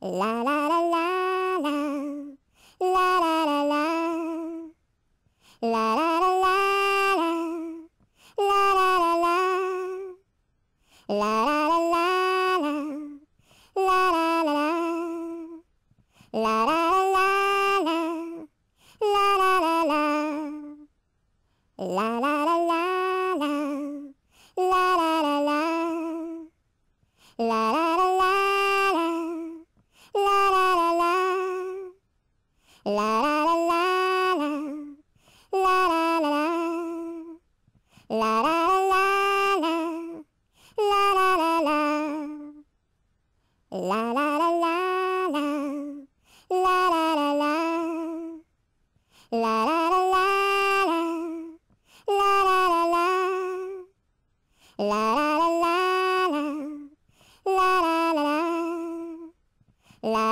La la la la la, la la la la, la la la la la, la la la la, la la la la la, la la la la, la la la la la, la la la la, la la la la la, la la la la, la la la la. La la la la la, la la la la, la la la la la, la la la la, la la la la la, la la la la, la la la la la, la la la la, la la la la la, la la la la, la